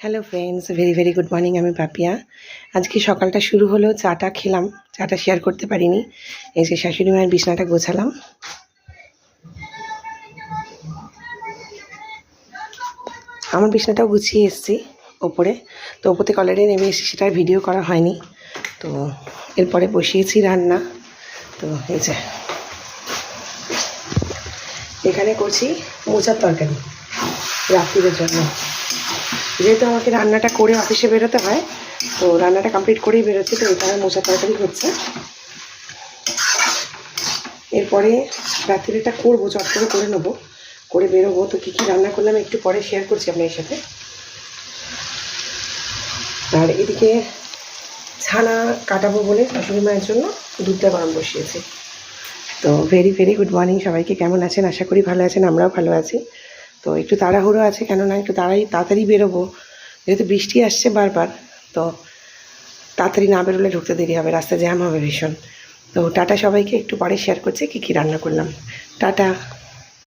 Hello friends, very very good morning. আমি পাপিয়া। আজকে সকালটা শুরু হলো, চাটা খেলাম, চাটা শেয়ার করতে পারিনি। এই যে শাশুড়ি মায়ের বিছানাটা গোছালাম। আমার বিছানাটাও গুছিয়ে এসেছি ওপরে, তো ওপর থেকে অলরেডি নেমে এসেছি, সেটার ভিডিও করা হয়নি। তো এরপরে বসিয়েছি রান্না। তো এই যে এখানে করছি মোচার তরকারি রাত্রির জন্য। যেহেতু আমাকে রান্নাটা করে অফিসে বেরোতে হয়, তো রান্নাটা কমপ্লিট করেই বেরোচ্ছি, তো এখানে মোচা তরকারি হচ্ছে। এরপরে রাত্রিটা করবো, চট করে নেবো, করে বেরোবো। তো কী কী রান্না করলাম একটু পরে শেয়ার করছি আপনার সাথে। আর এদিকে ছানা কাটাবো বলে শাশুড়ি মায়ের জন্য দুধটা গরম বসিয়েছি। তো ভেরি ভেরি গুড মর্নিং সবাইকে। কেমন আছেন? আশা করি ভালো আছেন, আমরাও ভালো আছি। তো একটু তাড়াহুড়ো আছে, কেননা একটু তাড়াতাড়ি বেরোবো, যেহেতু বৃষ্টি আসছে বারবার। তো তাড়াতাড়ি না বেরোলে ঢুকতে দেরি হবে, রাস্তা জ্যাম হবে ভীষণ। তো টাটা সবাইকে, একটু পরে শেয়ার করছি কী কী রান্না করলাম। টাটা।